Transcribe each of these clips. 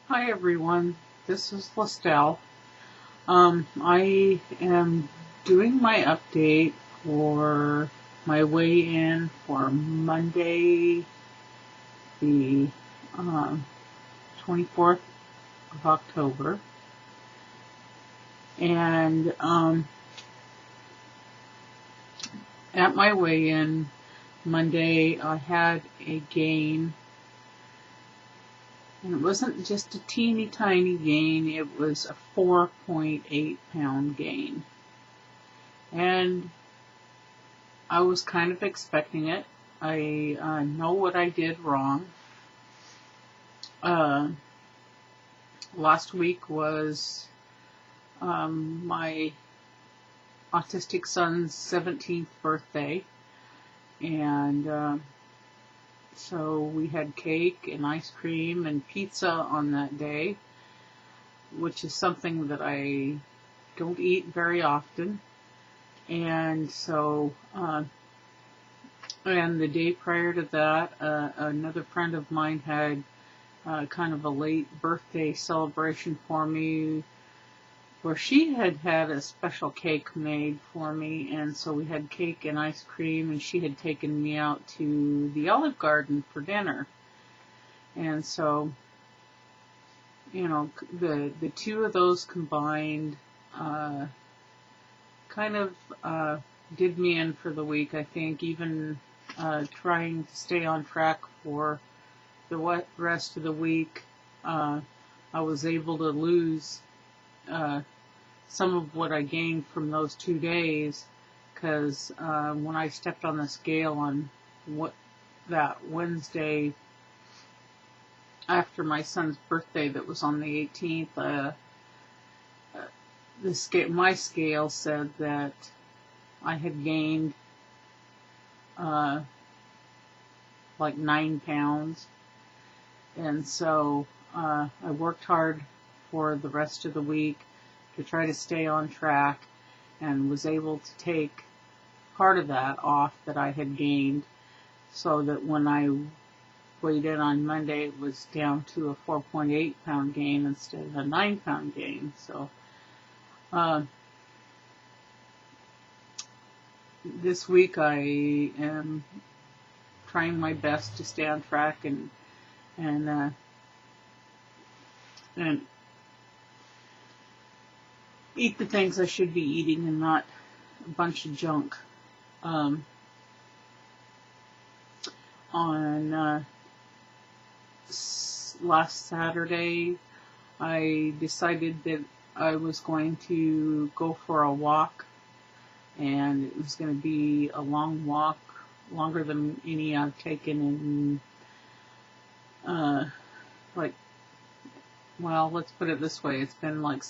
Hi everyone, this is Lestelle. I am doing my update for my weigh-in for Monday, the 24th of October. And at my weigh-in Monday, I had a gain. And it wasn't just a teeny tiny gain, it was a 4.8 pound gain. And I was kind of expecting it. I know what I did wrong. Last week was my autistic son's 17th birthday, and so we had cake and ice cream and pizza on that day, which is something that I don't eat very often. And so, and the day prior to that, another friend of mine had kind of a late birthday celebration for me where she had had a special cake made for me, and so we had cake and ice cream, and she had taken me out to the Olive Garden for dinner. And so, the two of those combined kind of did me in for the week, I think, even trying to stay on track for the rest of the week. I was able to lose some of what I gained from those 2 days, because when I stepped on the scale on that Wednesday after my son's birthday, that was on the 18th, my scale said that I had gained like 9 pounds, and so I worked hard for the rest of the week to try to stay on track, and was able to take part of that off that I had gained, so that when I weighed in on Monday, it was down to a 4.8 pound gain instead of a 9 pound gain. So this week I am trying my best to stay on track and eat the things I should be eating and not a bunch of junk. On last Saturday, I decided that I was going to go for a walk, and it was going to be a long walk, longer than any I've taken in, let's put it this way, it's been like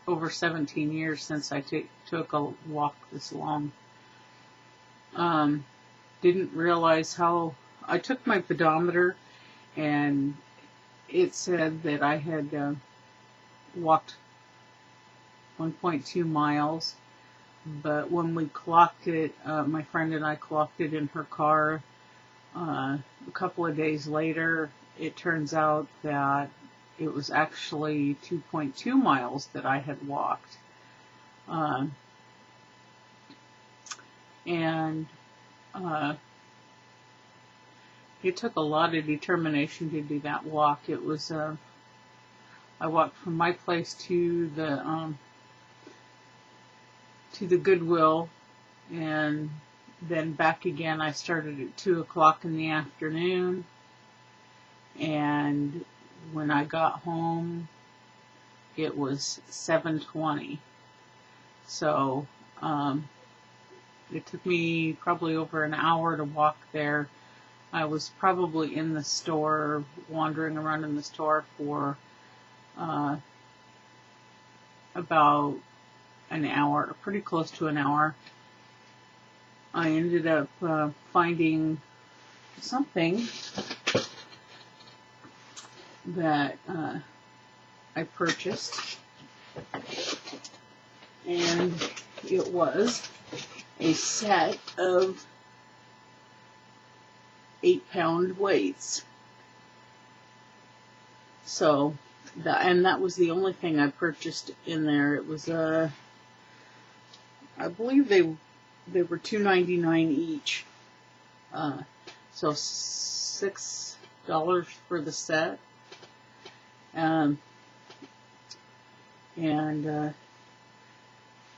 over 17 years since I took a walk this long. Didn't realize how, I took my pedometer, and it said that I had walked 1.2 miles, but when we clocked it, my friend and I clocked it in her car a couple of days later, it turns out that it was actually 2.2 miles that I had walked. And it took a lot of determination to do that walk. It was, I walked from my place to the Goodwill, and then back again. I started at 2 o'clock in the afternoon, and when I got home, it was 7:20. So it took me probably over an hour to walk there. I was probably in the store, wandering around in the store for about an hour, pretty close to an hour. I ended up finding something that I purchased, and it was a set of 8-pound weights. So and that was the only thing I purchased in there. It was I believe they were $2.99 each. So $6 for the set. And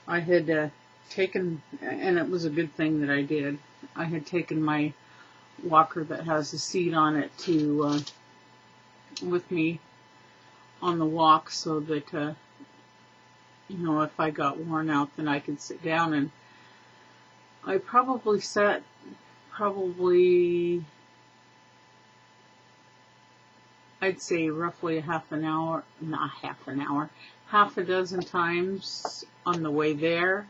I had taken, and it was a good thing that I did. I had taken my walker that has a seat on it to with me on the walk, so that if I got worn out, then I could sit down. And I probably sat I'd say roughly half a dozen times on the way there.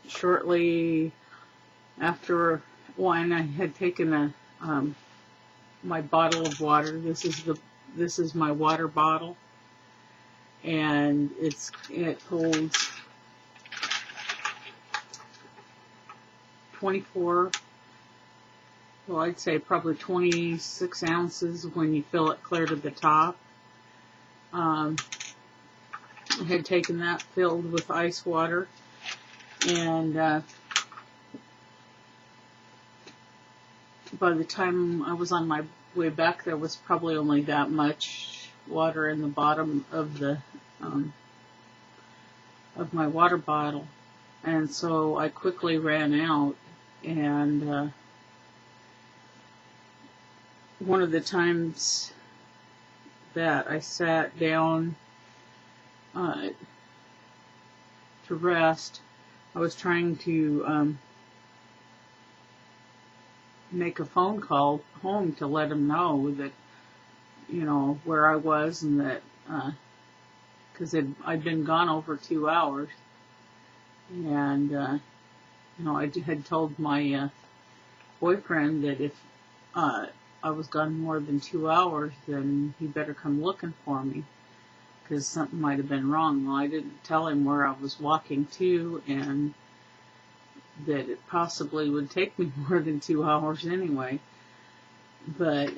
Shortly after, and I had taken my bottle of water. This is my water bottle, and it holds 24. Well, I'd say probably 26 ounces when you fill it clear to the top. I had taken that filled with ice water, and by the time I was on my way back, there was probably only that much water in the bottom of the of my water bottle, and so I quickly ran out. And one of the times that I sat down to rest, I was trying to make a phone call home to let them know that, where I was, and that, because I'd been gone over 2 hours. And, I had told my boyfriend that if I was gone more than 2 hours, then he better come looking for me, because something might have been wrong. Well, I didn't tell him where I was walking to, and that it possibly would take me more than 2 hours anyway. But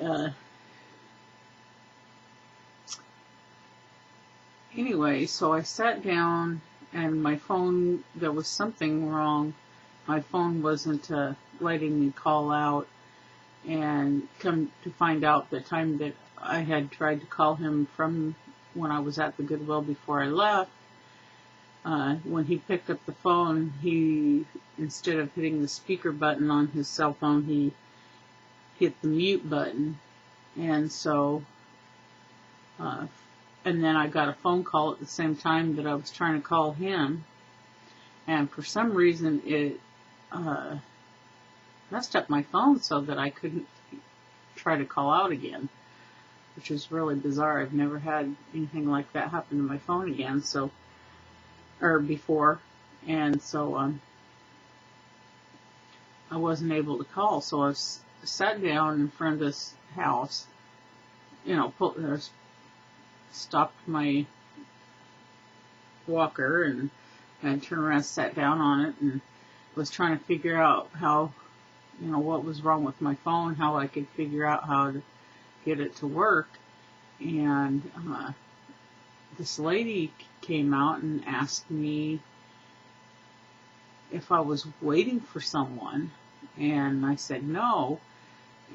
anyway, so I sat down, and my phone, there was something wrong. My phone wasn't letting me call out, and come to find out the time that I had tried to call him from when I was at the Goodwill before I left, when he picked up the phone, he, instead of hitting the speaker button on his cell phone, he hit the mute button. And so, and then I got a phone call at the same time that I was trying to call him, and for some reason it messed up my phone so that I couldn't try to call out again, which is really bizarre. I've never had anything like that happen to my phone again, before, and so I wasn't able to call. So I sat down in front of this house, stopped my walker and turned around, sat down on it, and was trying to figure out how, what was wrong with my phone, how I could figure out how to get it to work. And this lady came out and asked me if I was waiting for someone, and I said no.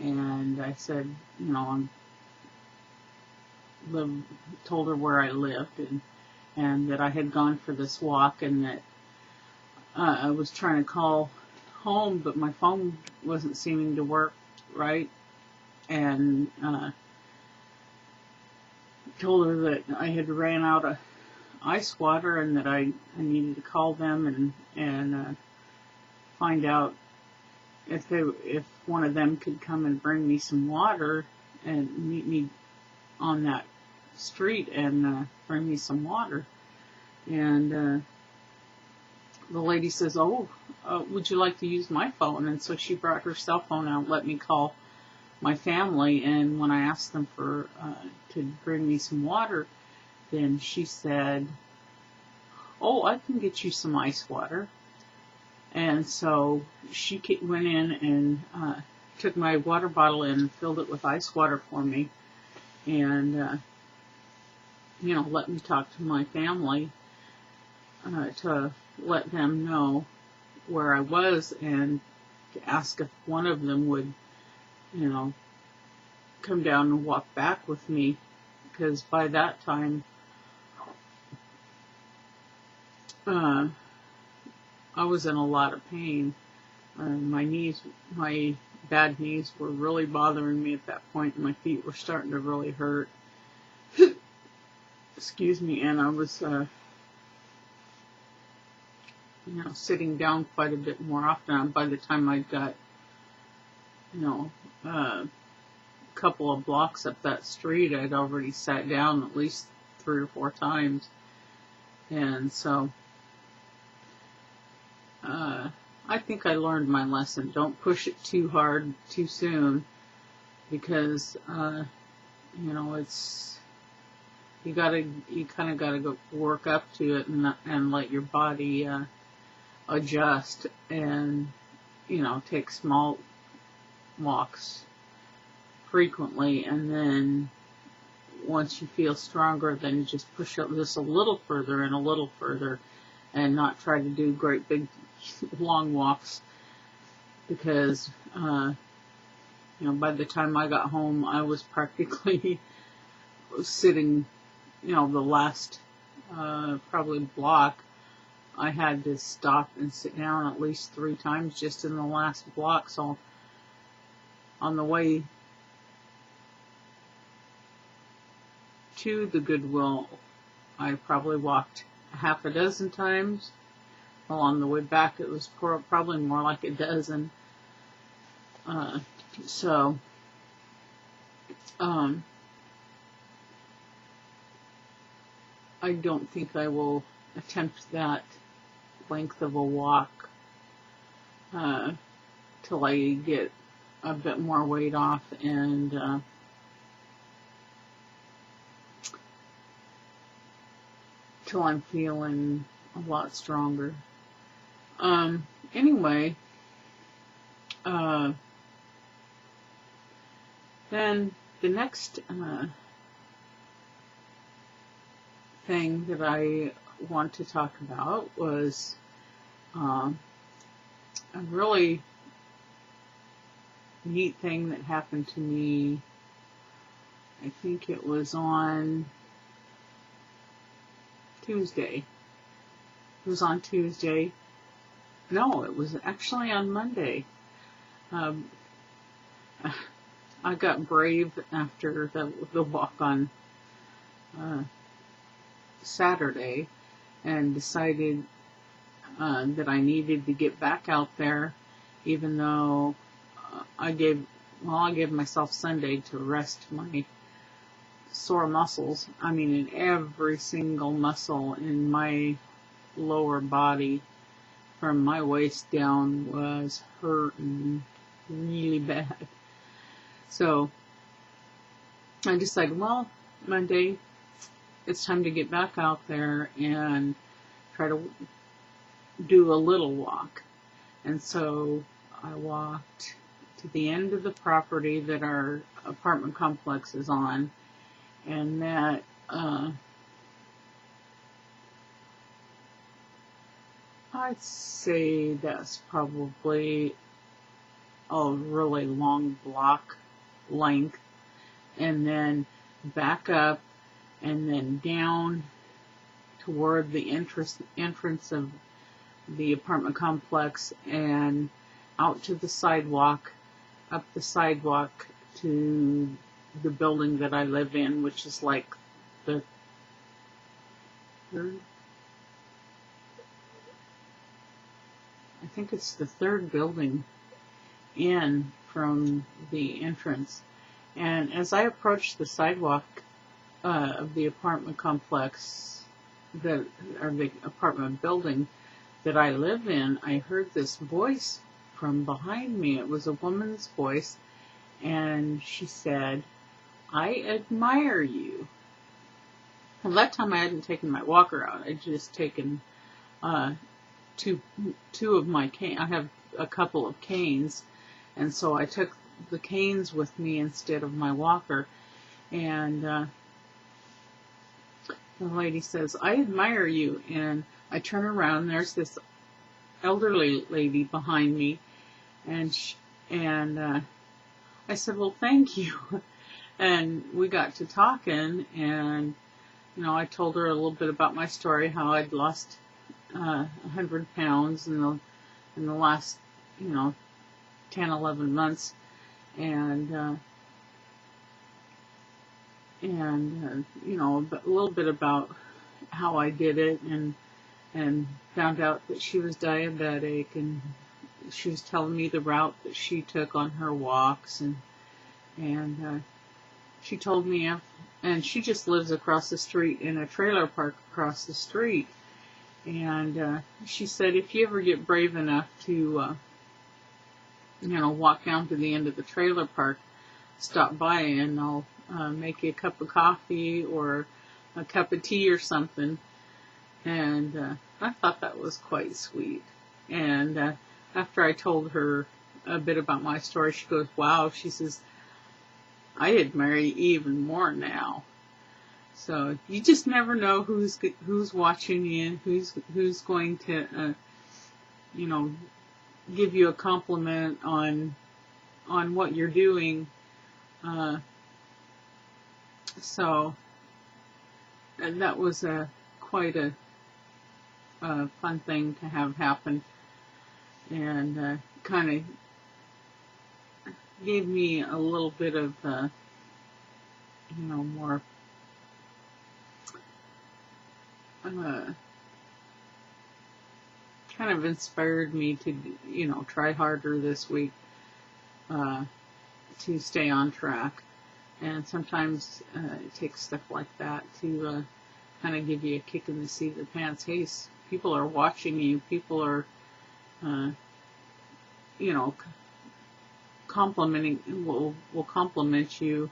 And I said, told her where I lived, and that I had gone for this walk, and that I was trying to call home, but my phone wasn't seeming to work right, and told her that I had ran out of ice water, and that I needed to call them and find out if one of them could come and bring me some water and meet me on that street and bring me some water. And the lady says, would you like to use my phone? And so she brought her cell phone out and let me call my family. And when I asked them to bring me some water, then she said, I can get you some ice water. And so she went in and took my water bottle and filled it with ice water for me. and let me talk to my family to let them know where I was, and to ask if one of them would, come down and walk back with me, because by that time, I was in a lot of pain. My bad knees were really bothering me at that point, and my feet were starting to really hurt. Excuse me, and I was, sitting down quite a bit more often. By the time I got, a couple of blocks up that street, I'd already sat down at least 3 or 4 times. And so, I think I learned my lesson. Don't push it too hard too soon, because, you kind of gotta go work up to it, and let your body, adjust, and, take small walks frequently, and then once you feel stronger, then just push up just a little further and a little further, and not try to do great big long walks, because by the time I got home, I was practically sitting, the last probably block. I had to stop and sit down at least 3 times just in the last block. So on the way to the Goodwill, I probably walked half a dozen times. Well, on the way back, it was probably more like a dozen. I don't think I will attempt that length of a walk till I get a bit more weight off, and till I'm feeling a lot stronger. Anyway, then the next thing that I want to talk about was a really neat thing that happened to me. I think it was on Tuesday. It was on Tuesday. No, it was actually on Monday. I got brave after the walk on Saturday, and decided that I needed to get back out there, even though I gave myself Sunday to rest my sore muscles. I mean, in every single muscle in my lower body, from my waist down, was hurting really bad. So I decided, well, Monday, it's time to get back out there and try to do a little walk. And so I walked to the end of the property that our apartment complex is on, and that I'd say that's probably a really long block length, and then back up, and then down toward the entrance of the apartment complex, and out to the sidewalk, up the sidewalk to the building that I live in, which is like the third, I think it's the third building in from the entrance. And as I approached the sidewalk of the apartment complex, or the apartment building that I live in, I heard this voice from behind me. It was a woman's voice, and she said, "I admire you." Well, that time I hadn't taken my walker out. I'd just taken two of my canes. I have a couple of canes, and so I took the canes with me instead of my walker. And the lady says, "I admire you." And I turn around, and there's this elderly lady behind me, and I said, "Well, thank you." And we got to talking, and I told her a little bit about my story, how I'd lost 100 pounds in the last 10, 11 months, and a little bit about how I did it, and found out that she was diabetic, and she was telling me the route that she took on her walks, and she told me, and she just lives across the street in a trailer park across the street, and she said, if you ever get brave enough to walk down to the end of the trailer park, stop by and I'll make you a cup of coffee or a cup of tea or something. And I thought that was quite sweet. And after I told her a bit about my story, she goes, "Wow," she says, "I admire you even more now." So you just never know who's watching you, who's going to give you a compliment on what you're doing. So and that was quite a fun thing to have happen, and kind of gave me a little bit of more kind of inspired me to try harder this week to stay on track. And sometimes it takes stuff like that to kind of give you a kick in the seat of the pants. Hey, people are watching you. People are, complimenting. Will compliment you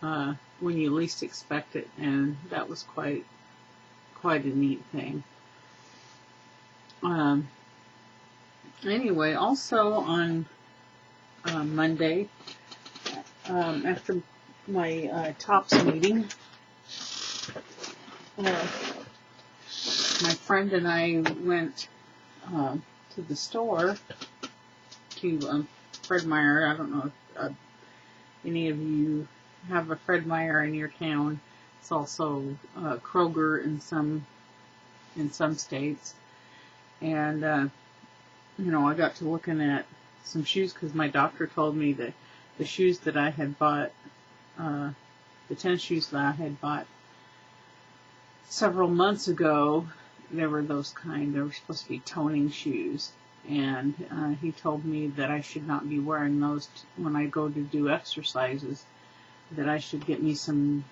when you least expect it, and that was quite a neat thing. Anyway, also on Monday, after my TOPS meeting, my friend and I went to the store to Fred Meyer. I don't know if any of you have a Fred Meyer in your town. It's also Kroger in some states. And I got to looking at some shoes because my doctor told me that the shoes that I had bought, the tennis shoes that I had bought several months ago, they were they were supposed to be toning shoes. And he told me that I should not be wearing those when I go to do exercises, that I should get me some,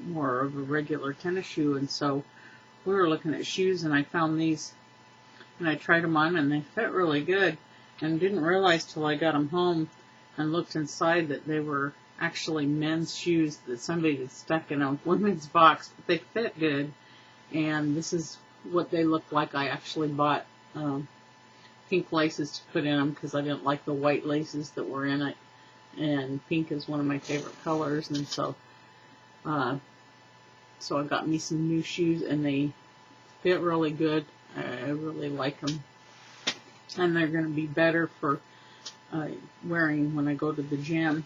more of a regular tennis shoe. And so we were looking at shoes, and I found these, and I tried them on, and they fit really good, and didn't realize till I got them home and looked inside that they were actually men's shoes that somebody had stuck in a women's box, but they fit good, and this is what they look like. I actually bought pink laces to put in them because I didn't like the white laces that were in it, and pink is one of my favorite colors, and so I got me some new shoes, and they fit really good. I really like them, and they're going to be better for wearing when I go to the gym.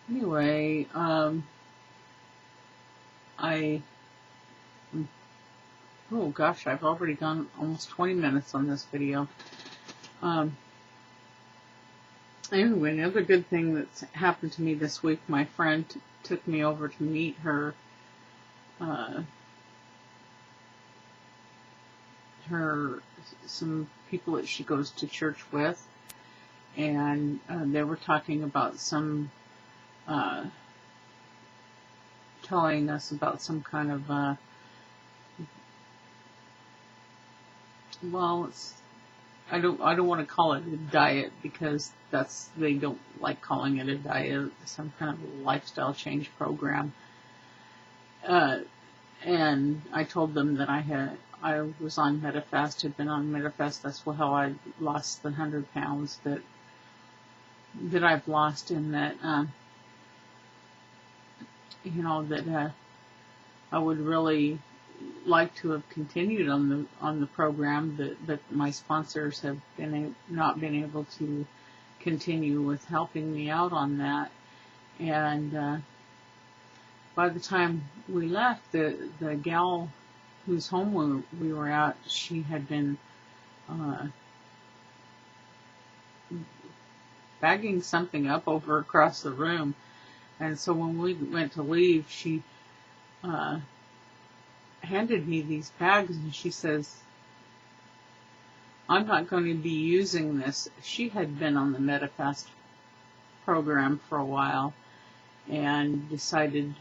Anyway, oh gosh, I've already gone almost 20 minutes on this video. Anyway, another good thing that's happened to me this week, my friend took me over to meet some people that she goes to church with, and they were talking about telling us about some kind of I don't want to call it a diet because they don't like calling it a diet, some kind of lifestyle change program. And I told them that I I was on Medifast, had been on Medifast. That's how I lost the 100 pounds that I've lost, and that that I would really like to have continued on the program, but my sponsors have not been able to continue with helping me out on that. And by the time we left, the gal whose home we were at, she had been bagging something up over across the room. And so when we went to leave, she handed me these bags, and she says, I'm not going to be using this. She had been on the Medifast program for a while and decided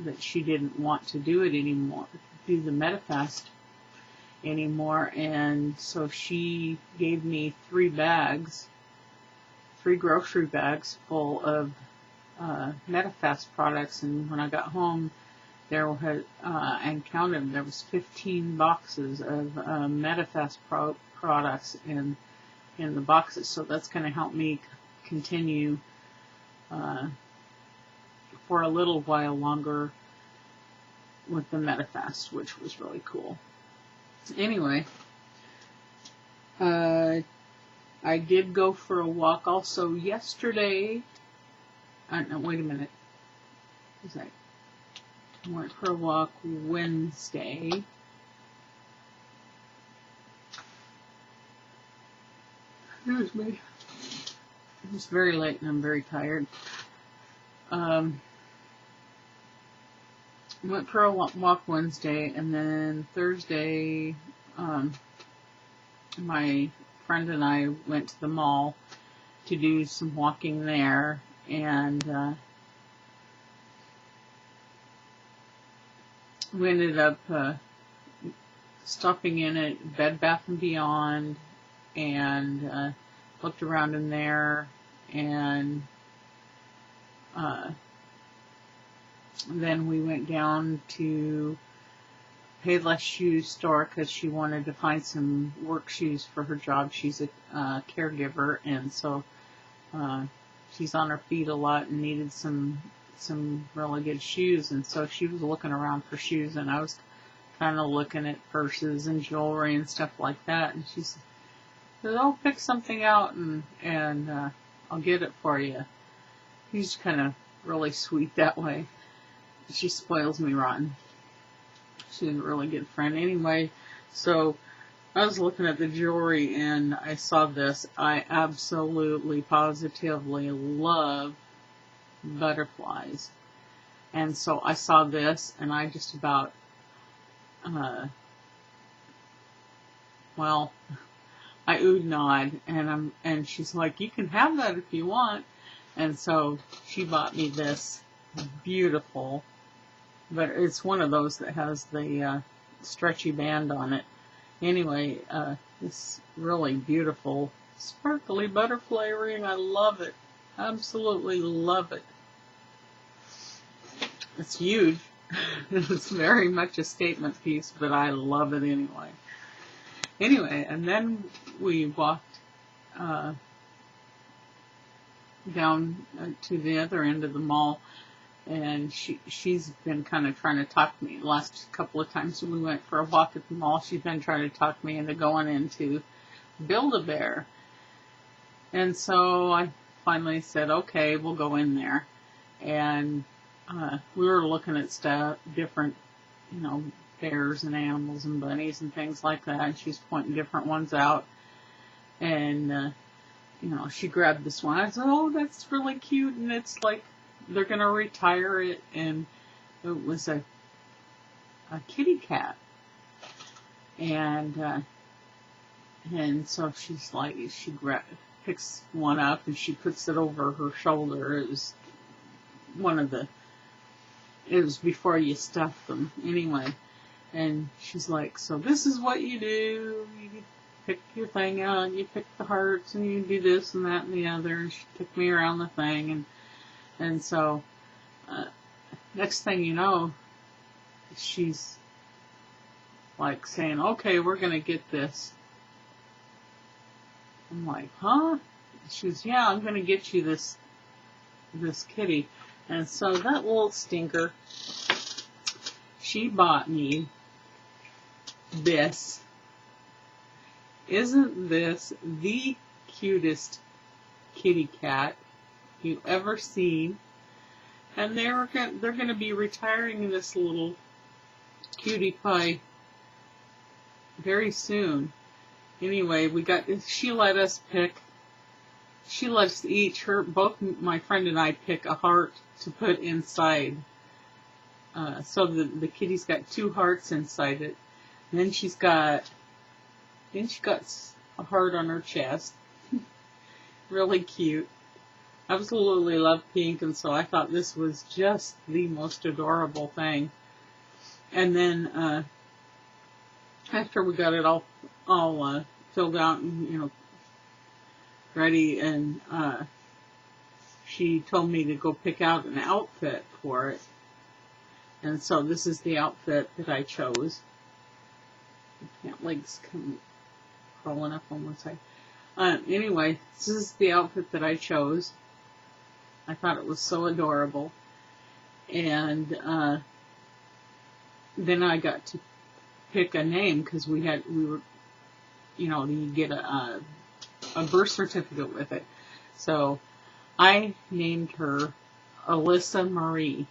that she didn't want to do it anymore, do the Medifast anymore, and so she gave me 3 grocery bags full of Medifast products. And when I got home, there had and counted, there was 15 boxes of Medifast products in the boxes. So that's going to help me continue for a little while longer with the Medifast, which was really cool. Anyway, I did go for a walk also yesterday. No, wait a minute. I went for a walk Wednesday. Excuse me. It's very late and I'm very tired. Went for a walk Wednesday, and then Thursday, my friend and I went to the mall to do some walking there, and we ended up stopping in at Bed Bath & Beyond, and looked around in there, and then we went down to Payless Shoes store because she wanted to find some work shoes for her job. She's a caregiver, and so she's on her feet a lot and needed some really good shoes. And so she was looking around for shoes, and I was kind of looking at purses and jewelry and stuff like that. And she said, "Oh, pick something out, and I'll get it for you." She's kind of really sweet that way. She spoils me rotten. She's a really good friend. Anyway, so I was looking at the jewelry and I saw this. I absolutely, positively love butterflies. And so I saw this and I just about, I oohed and awed, and she's like, "You can have that if you want." And so she bought me this beautiful, but it's one of those that has the stretchy band on it. Anyway, this really beautiful, sparkly butterfly ring. I love it. Absolutely love it. It's huge. It's very much a statement piece, but I love it anyway. Anyway, and then we walked down to the other end of the mall, and she's been kind of trying to talk me. The last couple of times we went for a walk at the mall, she's been trying to talk me into going into Build-A-Bear. And so I finally said, okay, we'll go in there. And we were looking at stuff, different, bears and animals and bunnies and things like that. And she's pointing different ones out. And, she grabbed this one. I said, "Oh, that's really cute." And it's like, they're going to retire it. And it was a kitty cat. And so she's like, picks one up and she puts it over her shoulder. It was before you stuff them. Anyway. And she's like, "So this is what you do. You pick your thing out, you pick the hearts, and you do this and that and the other." And she took me around the thing. And so, next thing you know, she's like saying, okay, we're going to get this. I'm like, huh? She goes, yeah, I'm going to get you this kitty. And so that little stinker, she bought me this. Isn't this the cutest kitty cat you've ever seen? And they're going to be retiring this little cutie pie very soon. Anyway, she let us pick. She let us each, both my friend and I pick a heart to put inside. So the kitty's got 2 hearts inside it. And then she got a heart on her chest. Really cute. I absolutely love pink, and so I thought this was just the most adorable thing. And then after we got it all filled out and ready, and she told me to go pick out an outfit for it. And so this is the outfit that I chose. Legs come crawling up on one side. Anyway, this is the outfit that I chose. I thought it was so adorable. And then I got to pick a name because we were, you get a birth certificate with it. So I named her Alyssa Marie.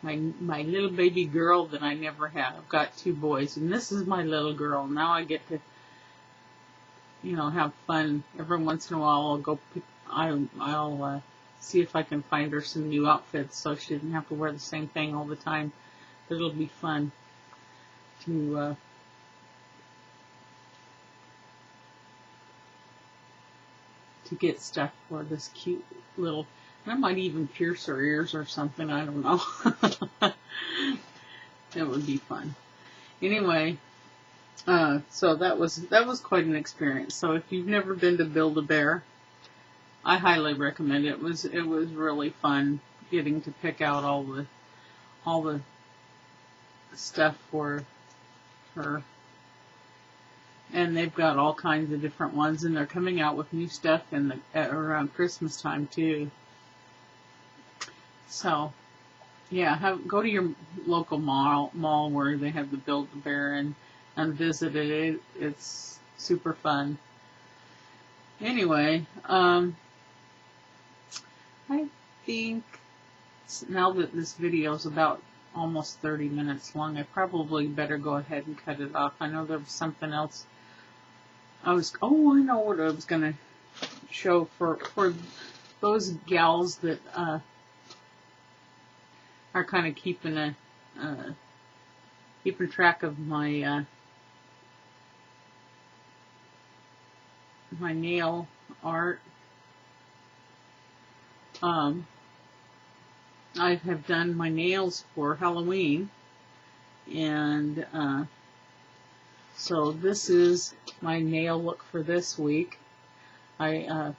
My little baby girl that I never had. I've got 2 boys, and this is my little girl. Now I get to, have fun. Every once in a while I'll go pick, I'll see if I can find her some new outfits so she doesn't have to wear the same thing all the time. But it'll be fun to get stuff for this cute little. And I might even pierce her ears or something. I don't know. It would be fun. Anyway, so that was quite an experience. So if you've never been to Build-A-Bear, I highly recommend it. It was really fun getting to pick out all the stuff for her. And they've got all kinds of different ones, and they're coming out with new stuff around Christmas time too. So, yeah, go to your local mall where they have the Build-A-Bear and visit it. It's super fun. Anyway, I think now that this video is about almost 30 minutes long, I probably better go ahead and cut it off. I know there was something else. I know what I was going to show for those gals that are kind of keeping track of my my nail art. I have done my nails for Halloween, and so this is my nail look for this week. I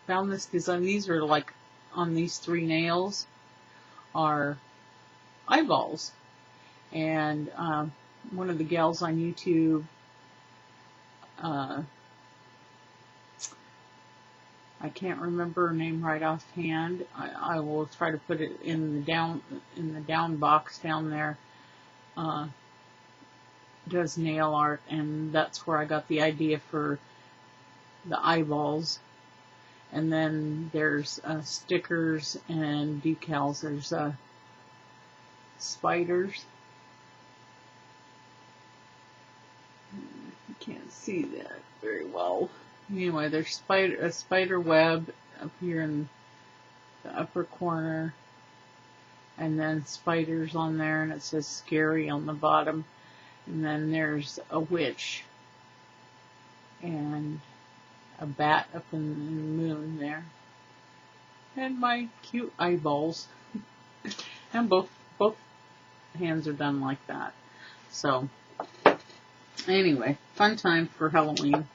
found this design. These are like, on these 3 nails are eyeballs, and one of the gals on YouTube, I can't remember her name right offhand. I will try to put it in the down box down there. Does nail art, and that's where I got the idea for the eyeballs. And then there's stickers and decals. There's spiders. You can't see that very well. Anyway, there's a spider web up here in the upper corner, and then spiders on there, and it says scary on the bottom. And then there's a witch and a bat up in the moon there, and my cute eyeballs. And both hands are done like that. So anyway, fun time for Halloween.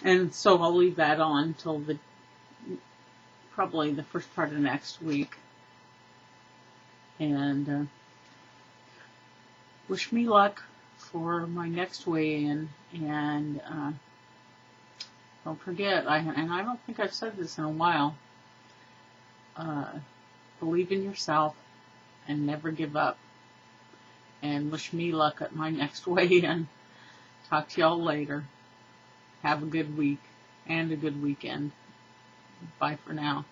And so I'll leave that on till probably the first part of next week. And wish me luck for my next weigh-in, and don't forget, and I don't think I've said this in a while, believe in yourself and never give up, and wish me luck at my next weigh-in. Talk to y'all later. Have a good week and a good weekend. Bye for now.